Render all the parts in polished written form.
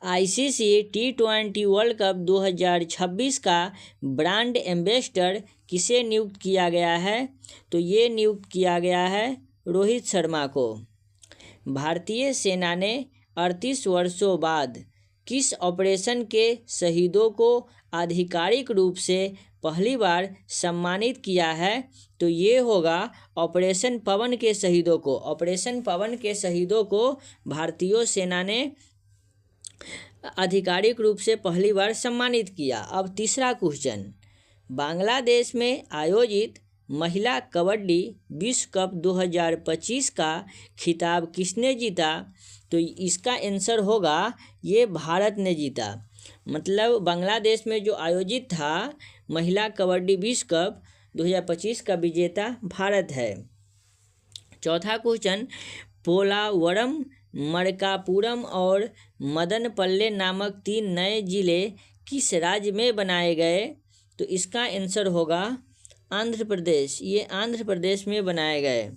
ICC T20 world cup 2026 का brand ambassador किसे नियुक्त किया गया है? तो ये नियुक्त किया गया है रोहित शर्मा को। भारतीय सेना ने 38 वर्षों बाद किस ऑपरेशन के शहीदों को आधिकारिक रूप से पहली बार सम्मानित किया है? तो ये होगा ऑपरेशन पवन के शहीदों को। ऑपरेशन पवन के शहीदों को भारतीय सेना ने आधिकारिक रूप से पहली बार सम्मानित किया। अब तीसरा क्वेश्चन, बांग्लादेश में आयोजित महिला कबड्डी विश्व कप 2025 का खिताब किसने जीता? तो इसका आंसर होगा ये भारत ने जीता। मतलब बांग्लादेश में जो आयोजित था महिला कबड्डी विश्व कप 2025 का विजेता भारत है। चौथा क्वेश्चन, पोलावरम, मरकापुरम और मदनपल्ले नामक 3 नए जिले किस राज्य में बनाए गए? तो इसका आंसर होगा आंध्र प्रदेश। ये आंध्र प्रदेश में बनाए गए।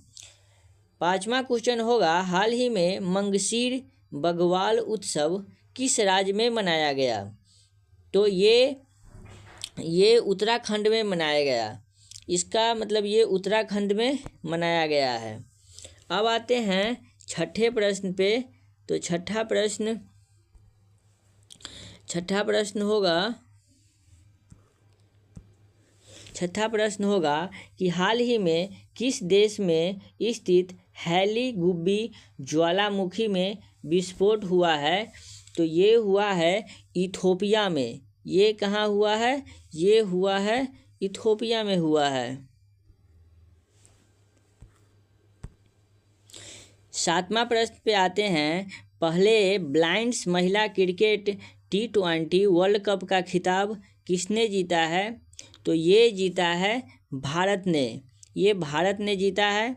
पांचवा क्वेश्चन होगा, हाल ही में मंगसीर बगवाल उत्सव किस राज्य में मनाया गया? तो ये उत्तराखंड में मनाया गया। इसका मतलब ये उत्तराखंड में मनाया गया है। अब आते हैं छठे प्रश्न पे। तो छठा प्रश्न होगा कि हाल ही में किस देश में स्थित हैली गुब्बी ज्वालामुखी में विस्फोट हुआ है? तो ये हुआ है इथोपिया में। ये कहाँ हुआ है? ये हुआ है इथोपिया में हुआ है। सातवां प्रश्न पे आते हैं, पहले ब्लाइंड्स महिला क्रिकेट T20 वर्ल्ड कप का खिताब किसने जीता है? तो ये जीता है भारत ने। ये भारत ने जीता है।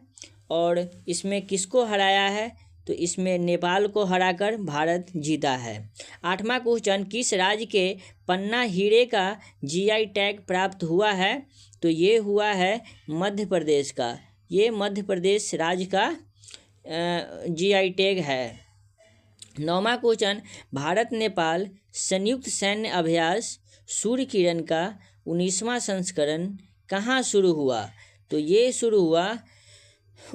और इसमें किसको हराया है? तो इसमें नेपाल को हराकर भारत जीता है। आठवां क्वेश्चन, किस राज्य के पन्ना हीरे का GI टैग प्राप्त हुआ है? तो ये हुआ है मध्य प्रदेश का। ये मध्य प्रदेश राज्य का GI टैग है। नौवां क्वेश्चन, भारत नेपाल संयुक्त सैन्य अभ्यास सूर्य किरण का 19वां संस्करण कहाँ शुरू हुआ? तो ये शुरू हुआ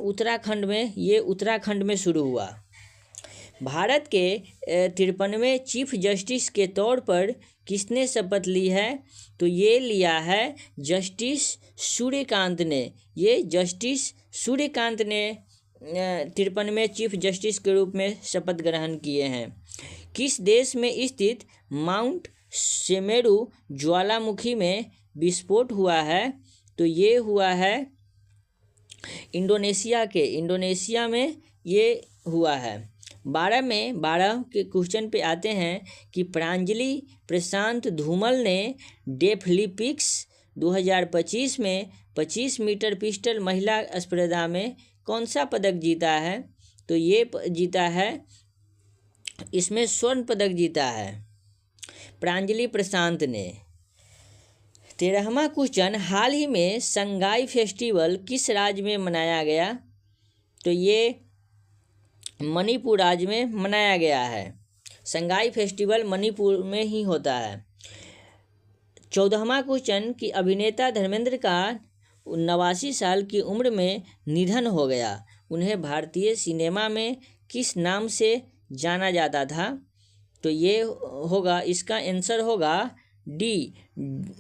उत्तराखंड में। ये उत्तराखंड में शुरू हुआ। भारत के 53वें चीफ जस्टिस के तौर पर किसने शपथ ली है? तो ये लिया है जस्टिस सूर्यकांत ने। ये जस्टिस सूर्यकांत ने 53वें चीफ जस्टिस के रूप में शपथ ग्रहण किए हैं। किस देश में स्थित माउंट सेमेरू ज्वालामुखी में विस्फोट हुआ है? तो ये हुआ है इंडोनेशिया में ये हुआ है। 12 के क्वेश्चन पे आते हैं कि प्रांजलि प्रशांत धूमल ने डेफलिम्पिक्स 2025 में 25 मीटर पिस्टल महिला स्पर्धा में कौन सा पदक जीता है? तो ये जीता है, इसमें स्वर्ण पदक जीता है प्रांजलि प्रशांत ने। 13वां क्वेश्चन, हाल ही में संगाई फेस्टिवल किस राज्य में मनाया गया? तो ये मणिपुर राज्य में मनाया गया है। संगाई फेस्टिवल मणिपुर में ही होता है। 14वां क्वेश्चन कि अभिनेता धर्मेंद्र का 89 साल की उम्र में निधन हो गया। उन्हें भारतीय सिनेमा में किस नाम से जाना जाता था? तो ये होगा, इसका आंसर होगा D,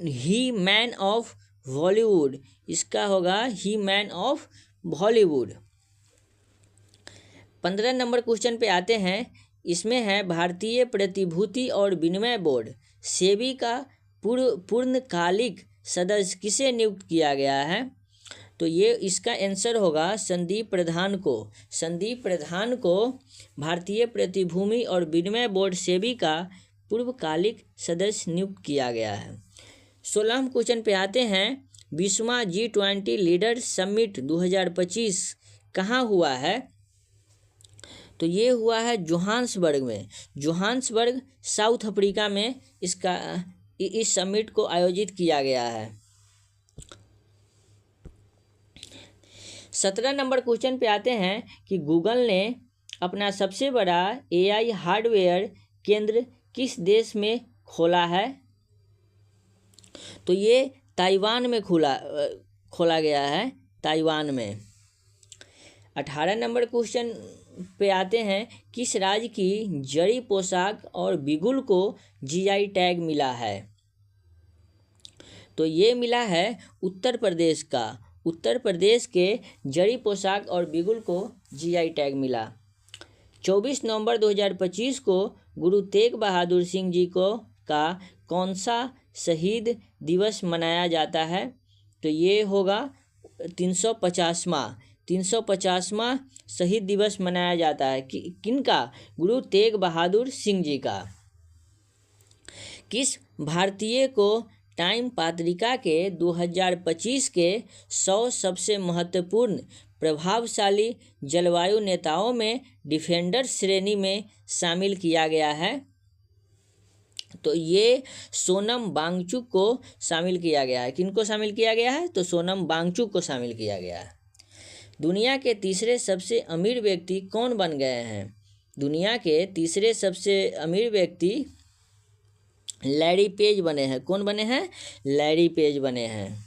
he man of Bollywood. इसका होगा he man of Bollywood. 15 number question पे आते हैं। इसमें है भारतीय प्रतिभूति और विनिमय बोर्ड सेबी का पूर्णकालिक सदस्य किसे नियुक्त किया गया है? तो ये इसका आंसर होगा संदीप प्रधान को। संदीप प्रधान को भारतीय प्रतिभूति और विनिमय बोर्ड सेबी का पूर्वकालिक सदस्य नियुक्त किया गया है। 16वें क्वेश्चन पे आते हैं। 20वां G20 लीडर समिट 2025 कहाँ हुआ है? तो ये हुआ है जोहान्सबर्ग में। जोहान्सबर्ग साउथ अफ्रीका में इस समिट को आयोजित किया गया है। 17 नंबर क्वेश्चन पे आते हैं कि गूगल ने अपना सबसे बड़ा AI हार्डवेयर केंद्र किस देश में खोला है? तो ये ताइवान में खोला गया है, ताइवान में। 18 नंबर क्वेश्चन पे आते हैं, किस राज्य की जड़ी पोशाक और बिगुल को जीआई टैग मिला है? तो ये मिला है उत्तर प्रदेश का। उत्तर प्रदेश के जड़ी पोशाक और बिगुल को जीआई टैग मिला। 24 नवंबर 2025 को गुरु तेग बहादुर सिंह जी का कौन सा शहीद दिवस मनाया जाता है? तो ये होगा 350वां शहीद दिवस मनाया जाता है। किनका? गुरु तेग बहादुर सिंह जी का। किस भारतीय को टाइम पत्रिका के 2025 के 100 सबसे महत्वपूर्ण प्रभावशाली जलवायु नेताओं में डिफेंडर श्रेणी में शामिल किया गया है? तो ये सोनम वांगचुक को शामिल किया गया है। किनको शामिल किया गया है? तो सोनम वांगचुक को शामिल किया गया है। दुनिया के तीसरे सबसे अमीर व्यक्ति कौन बन गए हैं? दुनिया के तीसरे सबसे अमीर व्यक्ति लैरी पेज बने हैं। कौन बने हैं? लैरी पेज बने हैं।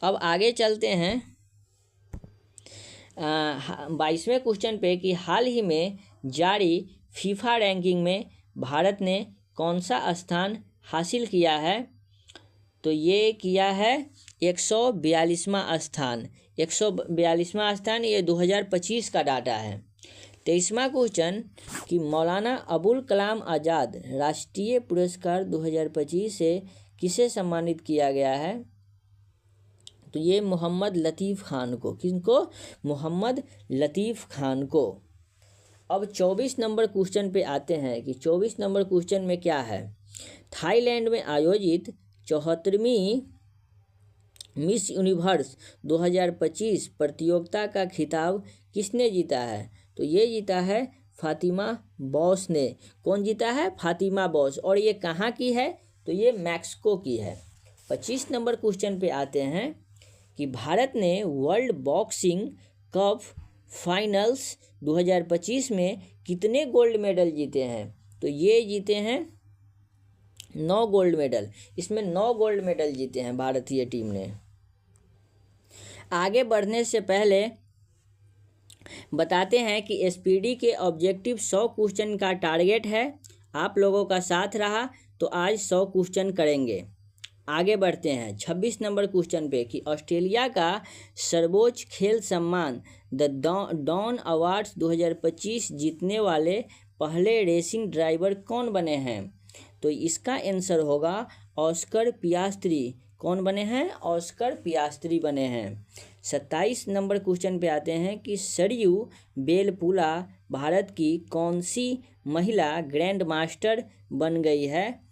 अब आगे चलते हैं 22वें क्वेश्चन पे कि हाल ही में जारी फीफा रैंकिंग में भारत ने कौन सा स्थान हासिल किया है? तो ये किया है 142वां स्थान। 142वां स्थान, ये 2025 का डाटा है। 23वां क्वेश्चन कि मौलाना अबुल कलाम आज़ाद राष्ट्रीय पुरस्कार 2025 से किसे सम्मानित किया गया है? तो ये मोहम्मद लतीफ़ खान को। किनको? मोहम्मद लतीफ़ खान को। अब 24 नंबर क्वेश्चन पे आते हैं कि 24 नंबर क्वेश्चन में क्या है? थाईलैंड में आयोजित 74वीं मिस यूनिवर्स 2025 प्रतियोगिता का खिताब किसने जीता है? तो ये जीता है फातिमा बॉस ने। कौन जीता है? फातिमा बॉस। और ये कहाँ की है? तो ये मैक्सिको की है। 25 नंबर क्वेश्चन पे आते हैं कि भारत ने वर्ल्ड बॉक्सिंग कप फाइनल्स 2025 में कितने गोल्ड मेडल जीते हैं? तो ये जीते हैं 9 गोल्ड मेडल। इसमें 9 गोल्ड मेडल जीते हैं भारतीय टीम ने। आगे बढ़ने से पहले बताते हैं कि एसपीडी के ऑब्जेक्टिव 100 क्वेश्चन का टारगेट है। आप लोगों का साथ रहा तो आज 100 क्वेश्चन करेंगे। आगे बढ़ते हैं 26 नंबर क्वेश्चन पे कि ऑस्ट्रेलिया का सर्वोच्च खेल सम्मान द डॉन अवार्ड्स 2025 जीतने वाले पहले रेसिंग ड्राइवर कौन बने हैं? तो इसका आंसर होगा ऑस्कर पियास्त्री। कौन बने हैं? ऑस्कर पियास्त्री बने हैं। 27 नंबर क्वेश्चन पे आते हैं कि सरयू बेलपुला भारत की कौन सी महिला ग्रैंड मास्टर बन गई है?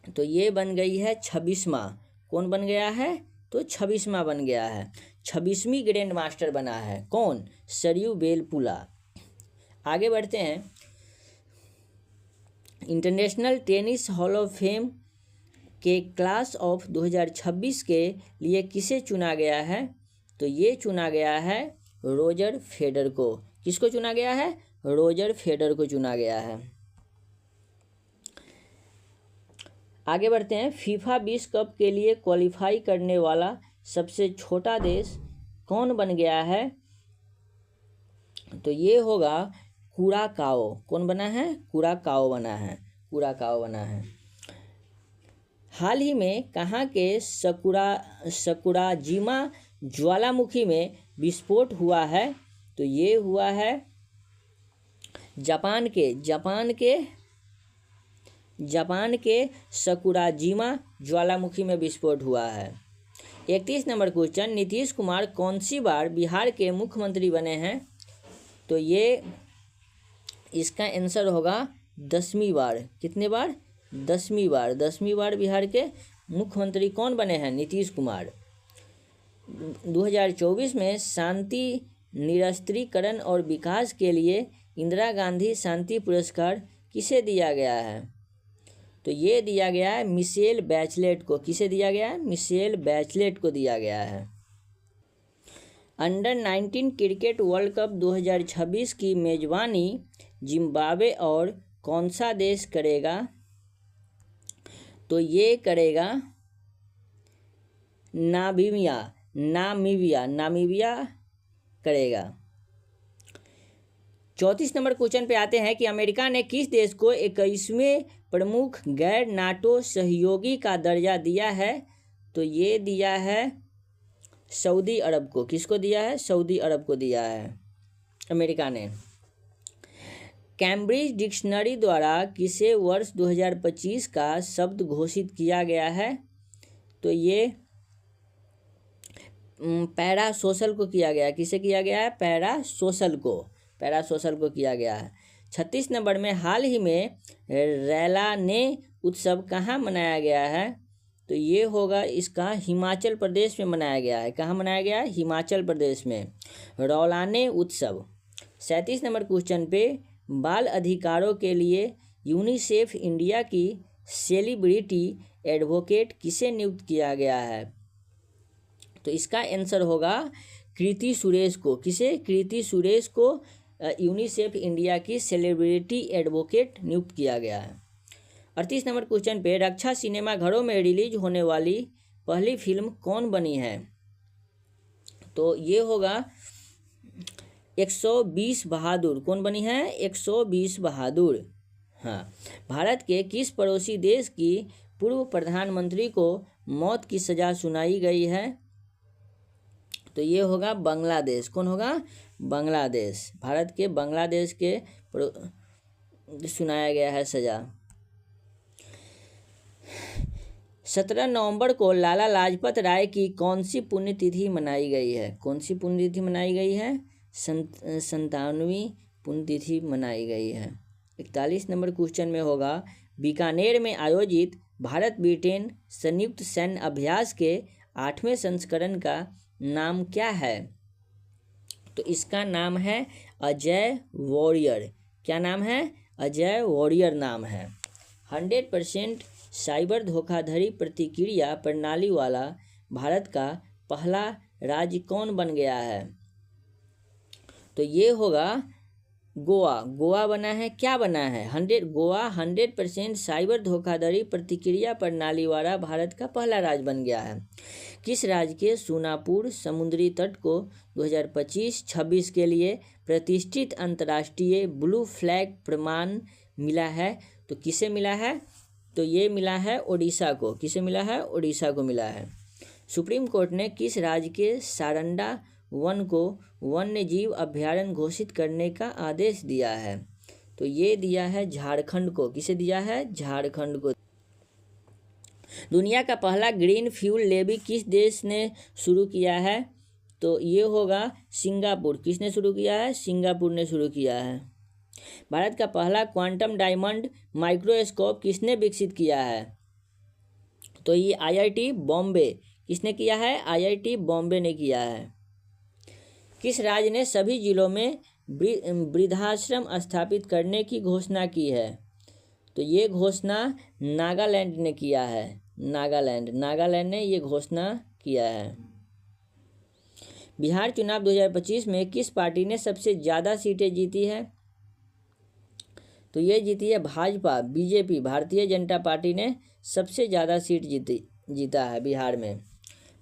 तो ये बन गई है 26वां। कौन बन गया है? तो 26वां बन गया है। 26वीं ग्रैंड मास्टर बना है। कौन? सरयू बेलपुला। आगे बढ़ते हैं international tennis hall of fame के क्लास ऑफ 2026 के लिए किसे चुना गया है? तो ये चुना गया है रोजर फेडर को। किसको चुना गया है? रोजर फेडर को चुना गया है। आगे बढ़ते हैं फीफा विश्व कप के लिए क्वालिफाई करने वाला सबसे छोटा देश कौन बन गया है? तो ये होगा कुराकाओ। कौन बना है? कुराकाओ बना है। कुराकाओ बना है। हाल ही में कहाँ के सकुराजिमा ज्वालामुखी में विस्फोट हुआ है? तो ये हुआ है जापान के सकुराजिमा ज्वालामुखी में विस्फोट हुआ है। 31 नंबर क्वेश्चन नीतीश कुमार कौन सी बार बिहार के मुख्यमंत्री बने हैं? तो ये इसका आंसर होगा 10वीं बार। कितने बार? 10वीं बार। 10वीं बार बिहार के मुख्यमंत्री कौन बने हैं? नीतीश कुमार। 2024 में शांति निरस्त्रीकरण और विकास के लिए इंदिरा गांधी शांति पुरस्कार किसे दिया गया है? तो ये दिया गया है मिशेल बैचलेट को। किसे दिया गया है? मिशेल बैचलेट को दिया गया है। अंडर 19 क्रिकेट वर्ल्ड कप 2026 की मेजबानी जिम्बाब्वे और कौन सा देश करेगा? तो ये करेगा नामीबिया करेगा। 34 नंबर क्वेश्चन पे आते हैं कि अमेरिका ने किस देश को 21वें प्रमुख गैर नाटो सहयोगी का दर्जा दिया है? तो ये दिया है सऊदी अरब को। किसको दिया है? सऊदी अरब को दिया है अमेरिका ने। कैम्ब्रिज डिक्शनरी द्वारा किसे वर्ष 2025 का शब्द घोषित किया गया है? तो ये पैरासोशल को किया गया है। किसे किया गया है? पैरासोशल को किया गया है। 36 नंबर में हाल ही में रैलाने उत्सव कहाँ मनाया गया है? तो ये होगा इसका हिमाचल प्रदेश में मनाया गया है। कहाँ मनाया गया है? हिमाचल प्रदेश में रौलाने उत्सव। 37 नंबर क्वेश्चन पे बाल अधिकारों के लिए यूनिसेफ इंडिया की सेलिब्रिटी एडवोकेट किसे नियुक्त किया गया है? तो इसका आंसर होगा कृति सुरेश को। किसे? कृति सुरेश को यूनिसेफ इंडिया की सेलिब्रिटी एडवोकेट नियुक्त किया गया है। 38 नंबर क्वेश्चन पे रक्षा सिनेमा घरों में रिलीज होने वाली पहली फिल्म कौन बनी है? तो ये होगा 120 बहादुर। कौन बनी है? 120 बहादुर। हाँ। भारत के किस पड़ोसी देश की पूर्व प्रधानमंत्री को मौत की सज़ा सुनाई गई है? तो ये होगा बांग्लादेश। कौन होगा? बांग्लादेश। भारत के बांग्लादेश के सुनाया गया है सज़ा। 17 नवंबर को लाला लाजपत राय की कौन सी पुण्यतिथि मनाई गई है? कौन सी पुण्यतिथि मनाई गई है? 97वीं पुण्यतिथि मनाई गई है। 41 नंबर क्वेश्चन में होगा बीकानेर में आयोजित भारत ब्रिटेन संयुक्त सैन्य अभ्यास के 8वें संस्करण का नाम क्या है? तो इसका नाम है अजय वॉरियर। क्या नाम है? अजय वॉरियर नाम है। 100% साइबर धोखाधड़ी प्रतिक्रिया प्रणाली वाला भारत का पहला राज्य कौन बन गया है? तो ये होगा गोवा। गोवा बना है। क्या बना है? 100% साइबर धोखाधड़ी प्रतिक्रिया प्रणाली वाला भारत का पहला राज्य बन गया है। किस राज्य के सोनापुर समुद्री तट को 2025-26 के लिए प्रतिष्ठित अंतर्राष्ट्रीय ब्लू फ्लैग प्रमाण मिला है? तो किसे मिला है? तो ये मिला है ओडिशा को। किसे मिला है? ओडिशा को मिला है। सुप्रीम कोर्ट ने किस राज्य के सारंडा वन को वन्य जीव अभ्यारण्य घोषित करने का आदेश दिया है? तो ये दिया है झारखंड को। किसे दिया है? झारखंड को। दुनिया का पहला ग्रीन फ्यूल लेवी किस देश ने शुरू किया है? तो ये होगा सिंगापुर। किसने शुरू किया है? सिंगापुर ने शुरू किया है। भारत का पहला क्वांटम डायमंड माइक्रोस्कोप किसने विकसित किया है? तो ये IIT बॉम्बे। किसने किया है? IIT बॉम्बे ने किया है। किस राज्य ने सभी जिलों में वृद्धाश्रम स्थापित करने की घोषणा की है? तो ये घोषणा नागालैंड ने किया है। नागालैंड ने ये घोषणा किया है। बिहार चुनाव 2025 में किस पार्टी ने सबसे ज़्यादा सीटें जीती है? तो ये जीती है भाजपा। BJP भारतीय जनता पार्टी ने सबसे ज़्यादा सीट जीता है बिहार में।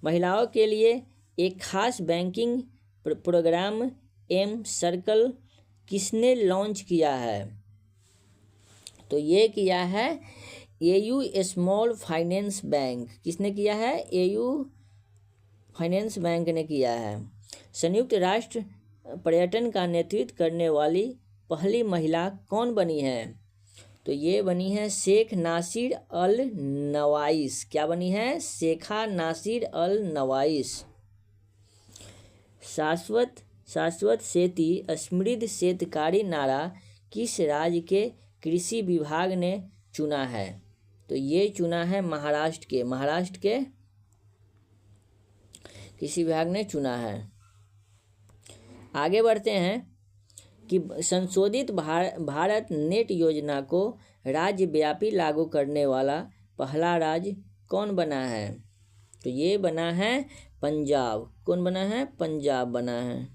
महिलाओं के लिए एक खास बैंकिंग प्रोग्राम एम सर्कल किसने लॉन्च किया है? तो ये किया है AU स्मॉल फाइनेंस बैंक। किसने किया है? AU फाइनेंस बैंक ने किया है। संयुक्त राष्ट्र पर्यटन का नेतृत्व करने वाली पहली महिला कौन बनी है? तो ये बनी है शेख नासिर अल नवाइस। क्या बनी है? शेखा नासिर अल नवाइस। शाश्वत खेती समृद्ध शेतकारी नारा किस राज्य के कृषि विभाग ने चुना है? तो ये चुना है महाराष्ट्र के कृषि विभाग ने चुना है। आगे बढ़ते हैं कि संशोधित भारत नेट योजना को राज्यव्यापी लागू करने वाला पहला राज्य कौन बना है? तो ये बना है पंजाब। कौन बना है? पंजाब बना है।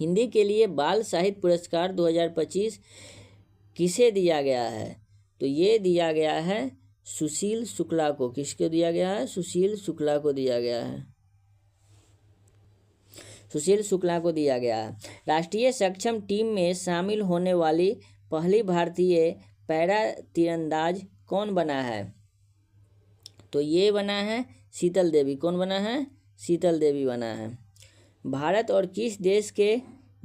हिंदी के लिए बाल साहित्य पुरस्कार 2025 किसे दिया गया है? तो ये दिया गया है सुशील शुक्ला को। किसको दिया गया है? सुशील शुक्ला को दिया गया है। सुशील शुक्ला को दिया गया है। राष्ट्रीय सक्षम टीम में शामिल होने वाली पहली भारतीय पैरा तीरंदाज कौन बना है? तो ये बना है शीतल देवी। कौन बना है? शीतल देवी बना है। भारत और किस देश के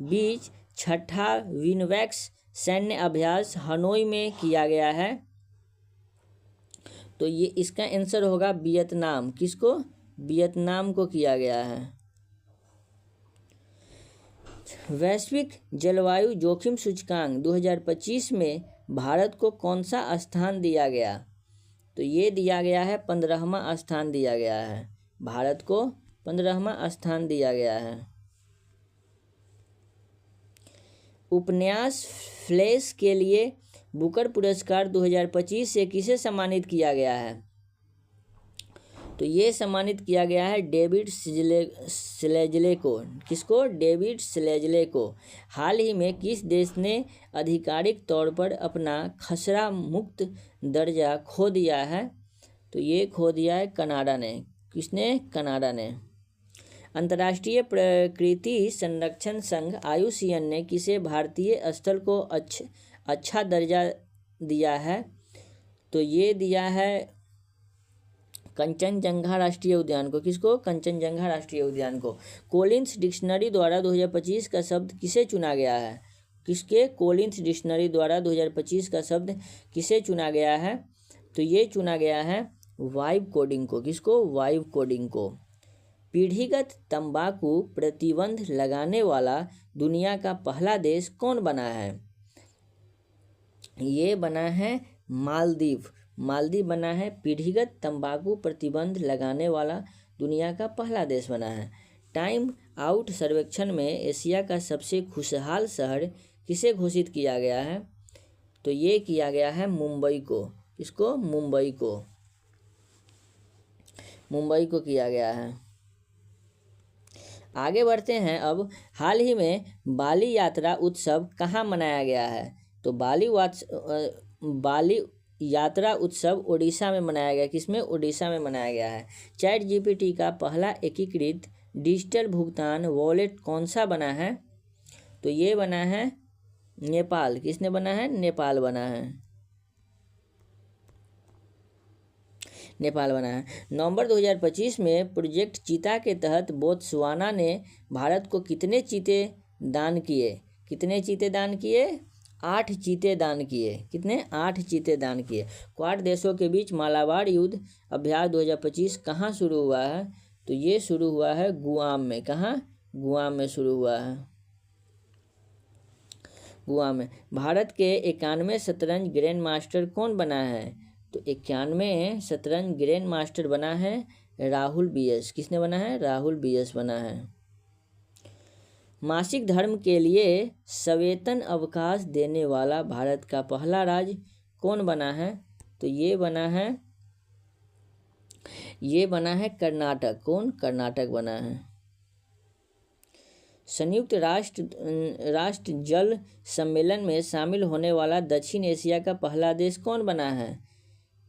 बीच छठा विनवैक्स सैन्य अभ्यास हनोई में किया गया है? तो ये इसका आंसर होगा वियतनाम। किसको? वियतनाम को किया गया है। वैश्विक जलवायु जोखिम सूचकांक 2025 में भारत को कौन सा स्थान दिया गया? तो ये दिया गया है 15वां स्थान दिया गया है। भारत को 15वां स्थान दिया गया है। उपन्यास फ्लैश के लिए बुकर पुरस्कार 2025 से किसे सम्मानित किया गया है? तो ये सम्मानित किया गया है डेविड स्लेजले को। किसको? डेविड स्लेजले को। हाल ही में किस देश ने आधिकारिक तौर पर अपना खसरा मुक्त दर्जा खो दिया है? तो ये खो दिया है कनाडा ने। किसने? कनाडा ने। अंतर्राष्ट्रीय प्रकृति संरक्षण संघ IUCN ने किसे भारतीय स्थल को अच्छा दर्जा दिया है? तो ये दिया है कंचनजंगा राष्ट्रीय उद्यान को। किसको? कंचनजंगा राष्ट्रीय उद्यान को। कोलिन्स डिक्शनरी द्वारा 2025 का शब्द किसे चुना गया है? किसके? कोलिन्स डिक्शनरी द्वारा 2025 का शब्द किसे चुना गया है? तो ये चुना गया है वाइब कोडिंग को। किसको? वाइब कोडिंग को। पीढ़ीगत तंबाकू प्रतिबंध लगाने वाला दुनिया का पहला देश कौन बना है? ये बना है मालदीव। मालदीव बना है पीढ़ीगत तंबाकू प्रतिबंध लगाने वाला दुनिया का पहला देश बना है। टाइम आउट सर्वेक्षण में एशिया का सबसे खुशहाल शहर किसे घोषित किया गया है? तो ये किया गया है मुंबई को। किसको? मुंबई को। मुंबई को किया गया है। आगे बढ़ते हैं अब। हाल ही में बाली यात्रा उत्सव कहाँ मनाया गया है? तो बाली यात्रा उत्सव उड़ीसा में मनाया गया। किसमें? उड़ीसा में मनाया गया है। ChatGPT का पहला एकीकृत डिजिटल भुगतान वॉलेट कौन सा बना है? तो ये बना है नेपाल। किसने बना है? नेपाल बना है। नेपाल बना है। नवंबर 2025 में प्रोजेक्ट चीता के तहत बोत्सवाना ने भारत को कितने चीते दान किए? कितने चीते दान किए? 8 चीते दान किए। कितने? 8 चीते दान किए। क्वाड देशों के बीच मालाबार युद्ध अभ्यास 2025 कहाँ शुरू हुआ है? तो ये शुरू हुआ है गुआम में। कहाँ? गुआम में शुरू हुआ है। गुआम में। भारत के 91 शतरंज ग्रैंड मास्टर कौन बना है? तो 91 शतरंज ग्रैंड मास्टर बना है राहुल BS। किसने बना है? राहुल BS बना है। मासिक धर्म के लिए सवेतन अवकाश देने वाला भारत का पहला राज्य कौन बना है? तो ये बना है कर्नाटक। कौन? कर्नाटक बना है। संयुक्त राष्ट्र जल सम्मेलन में शामिल होने वाला दक्षिण एशिया का पहला देश कौन बना है?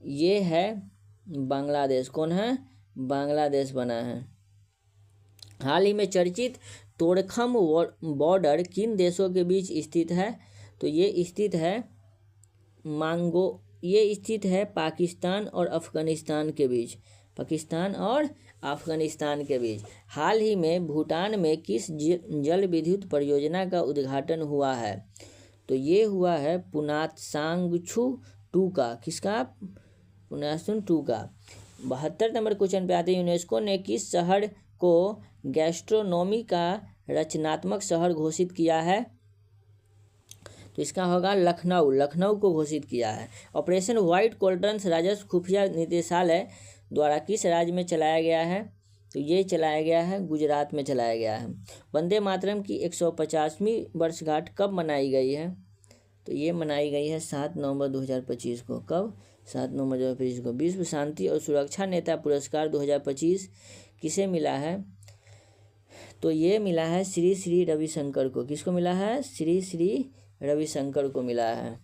ये है बांग्लादेश। कौन है? बांग्लादेश बना है। हाल ही में चर्चित तोड़खम बॉर्डर किन देशों के बीच स्थित है? तो ये स्थित है पाकिस्तान और अफगानिस्तान के बीच। पाकिस्तान और अफगानिस्तान के बीच। हाल ही में भूटान में किस जल विद्युत परियोजना का उद्घाटन हुआ है? तो ये हुआ है पुनातसांगछू 2 का। किसका? पुनातसांगछू 2 का। 72 नंबर क्वेश्चन पे आते हैं। यूनेस्को ने किस शहर को गैस्ट्रोनॉमी का रचनात्मक शहर घोषित किया है? तो इसका होगा लखनऊ। लखनऊ को घोषित किया है। ऑपरेशन व्हाइट कोल्ड्रंस राजस्व खुफिया निदेशालय द्वारा किस राज्य में चलाया गया है? तो ये चलाया गया है गुजरात में चलाया गया है। वंदे मातरम की 150वीं वर्षगांठ कब मनाई गई है? तो ये मनाई गई है 7 नवंबर 2025 को। कब? 7 नवंबर 2025 को। विश्व शांति और सुरक्षा नेता पुरस्कार 2025 किसे मिला है? तो ये मिला है श्री श्री रविशंकर को। किसको मिला है? श्री श्री रविशंकर को मिला है।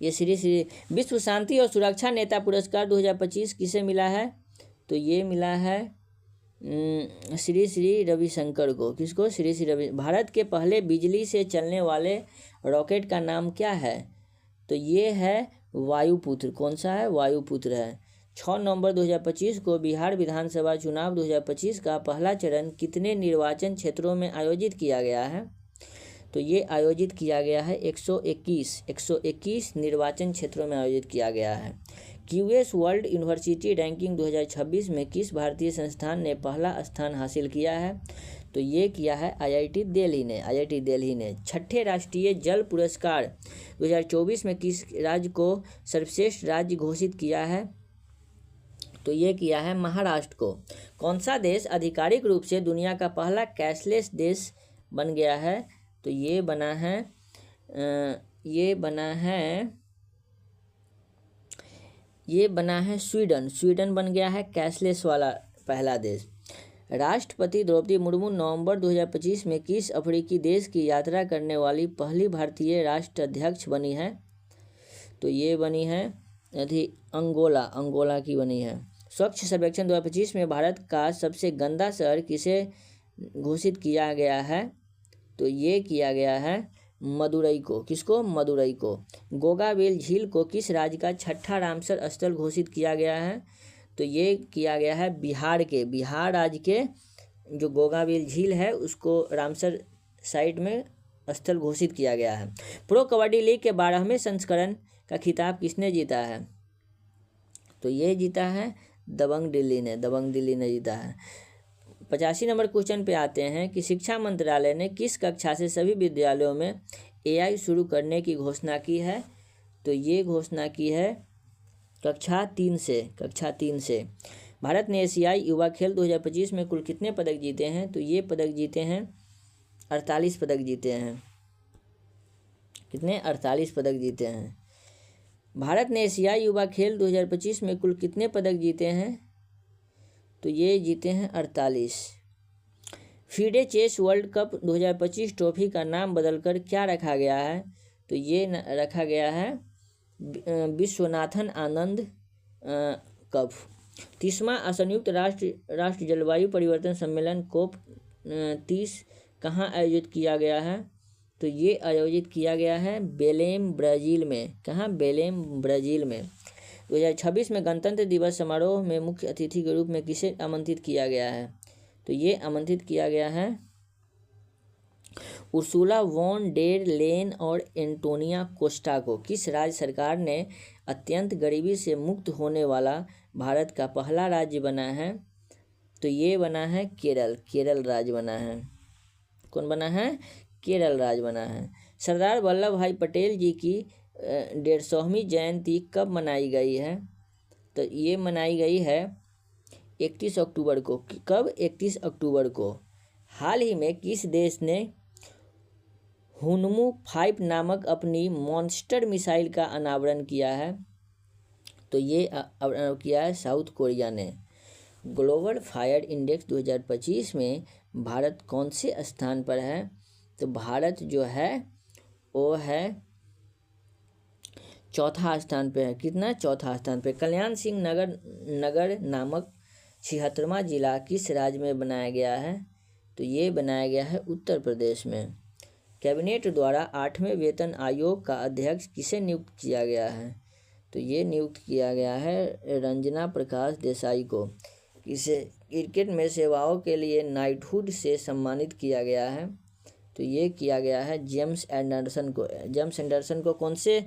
ये श्री श्री विश्व शांति और सुरक्षा नेता पुरस्कार 2025 किसे मिला है? तो ये मिला है श्री श्री रविशंकर को। किसको? श्री श्री रवि। भारत के पहले बिजली से चलने वाले रॉकेट का नाम क्या है? तो ये है वायुपुत्र। कौन सा है? वायुपुत्र है। 6 नवंबर 2025 को बिहार विधानसभा चुनाव 2025 का पहला चरण कितने निर्वाचन क्षेत्रों में आयोजित किया गया है? तो ये आयोजित किया गया है 121 निर्वाचन क्षेत्रों में आयोजित किया गया है। क्यूएस वर्ल्ड यूनिवर्सिटी रैंकिंग 2026 में किस भारतीय संस्थान ने पहला स्थान हासिल किया है? तो ये किया है आईआईटी दिल्ली ने। छठे राष्ट्रीय जल पुरस्कार 2024 में किस राज्य को सर्वश्रेष्ठ राज्य घोषित किया है? तो ये किया है महाराष्ट्र को। कौन सा देश आधिकारिक रूप से दुनिया का पहला कैशलेस देश बन गया है? तो ये बना है स्वीडन बन गया है कैशलेस वाला पहला देश। राष्ट्रपति द्रौपदी मुर्मू नवंबर 2025 में किस अफ्रीकी देश की यात्रा करने वाली पहली भारतीय राष्ट्राध्यक्ष बनी है? तो ये बनी है अंगोला की बनी है। स्वच्छ सर्वेक्षण 2025 में भारत का सबसे गंदा शहर किसे घोषित किया गया है? तो ये किया गया है मदुरई को। किसको? मदुरई को। गोगावेल झील को किस राज्य का छठा रामसर स्थल घोषित किया गया है? तो ये किया गया है बिहार राज्य के जो गोगावेल झील है उसको रामसर साइट में स्थल घोषित किया गया है। प्रो कबड्डी लीग के 12वें संस्करण का खिताब किसने जीता है? तो ये जीता है दबंग दिल्ली ने जीता है। 85 नंबर क्वेश्चन पे आते हैं कि शिक्षा मंत्रालय ने किस कक्षा से सभी विद्यालयों में एआई शुरू करने की घोषणा की है? तो ये घोषणा की है कक्षा 3 से। भारत ने एशियाई युवा खेल 2025 में कुल कितने पदक जीते हैं? तो ये पदक जीते हैं 48 पदक जीते हैं। कितने? 48 पदक जीते हैं। भारत ने एशियाई युवा खेल 2025 में कुल कितने पदक जीते हैं? तो ये जीते हैं 48। FIDE chess world cup 2025 trophy का नाम बदलकर क्या रखा गया है? तो ये रखा गया है विश्वनाथन आनंद कप। 30वां संयुक्त राष्ट्र जलवायु परिवर्तन सम्मेलन COP30 कहाँ आयोजित किया गया है? तो ये आयोजित किया गया है बेलेम ब्राज़ील में। कहाँ? बेलेम ब्राज़ील में। 2026 में गणतंत्र दिवस समारोह में मुख्य अतिथि के रूप में किसे आमंत्रित किया गया है? तो ये आमंत्रित किया गया है उर्सुला वॉन डेर लेन और एंटोनिया कोस्टा को। किस राज्य सरकार ने अत्यंत गरीबी से मुक्त होने वाला भारत का पहला राज्य बना है? तो ये बना है केरल राज्य बना है। कौन बना है? केरल राज्य बना है। सरदार वल्लभ भाई पटेल जी की 150वीं जयंती कब मनाई गई है? तो ये मनाई गई है 31 अक्टूबर को। कब? 31 अक्टूबर को। हाल ही में किस देश ने हुनमू 5 नामक अपनी मॉन्स्टर मिसाइल का अनावरण किया है? तो ये किया है साउथ कोरिया ने। ग्लोबल फायर इंडेक्स 2025 में भारत कौन से स्थान पर है? तो भारत जो है वो है चौथा स्थान पे है। कितना? चौथा स्थान पे। कल्याण सिंह नगर नामक 76वां जिला किस राज्य में बनाया गया है? तो ये बनाया गया है उत्तर प्रदेश में। कैबिनेट द्वारा 8वें वेतन आयोग का अध्यक्ष किसे नियुक्त किया गया है? तो ये नियुक्त किया गया है रंजना प्रकाश देसाई को। इसे क्रिकेट में सेवाओं के लिए नाइटहुड से सम्मानित किया गया है। तो ये किया गया है जेम्स एंडरसन को। कौन से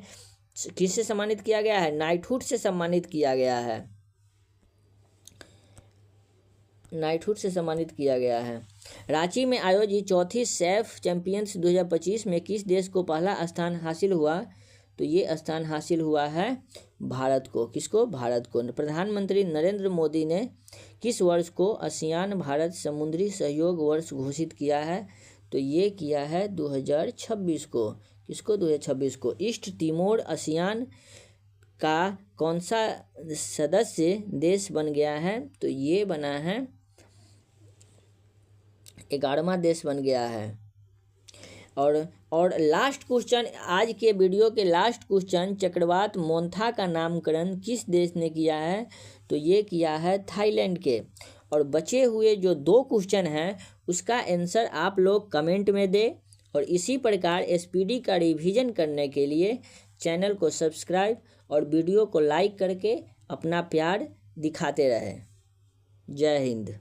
किससे सम्मानित किया गया है? नाइटहुड से सम्मानित किया गया है। नाइटहुड से सम्मानित किया गया है। रांची में आयोजित चौथी सैफ चैंपियंस 2025 में किस देश को पहला स्थान हासिल हुआ? तो ये स्थान हासिल हुआ है भारत को। किसको? भारत को। प्रधानमंत्री नरेंद्र मोदी ने किस वर्ष को आसियान भारत समुद्री सहयोग वर्ष घोषित किया है? तो ये किया है 2026 को। किसको? 2026 को। ईस्ट तिमोर आसियान का कौन सा सदस्य देश बन गया है? तो ये बना है 11वां देश बन गया है। और लास्ट क्वेश्चन, आज के वीडियो के लास्ट क्वेश्चन, चक्रवात मोन्था का नामकरण किस देश ने किया है? तो ये किया है थाईलैंड के। और बचे हुए जो 2 क्वेश्चन हैं उसका आंसर आप लोग कमेंट में दें। और इसी प्रकार एसपीडी का रिवीजन करने के लिए चैनल को सब्सक्राइब और वीडियो को लाइक करके अपना प्यार दिखाते रहें। जय हिंद।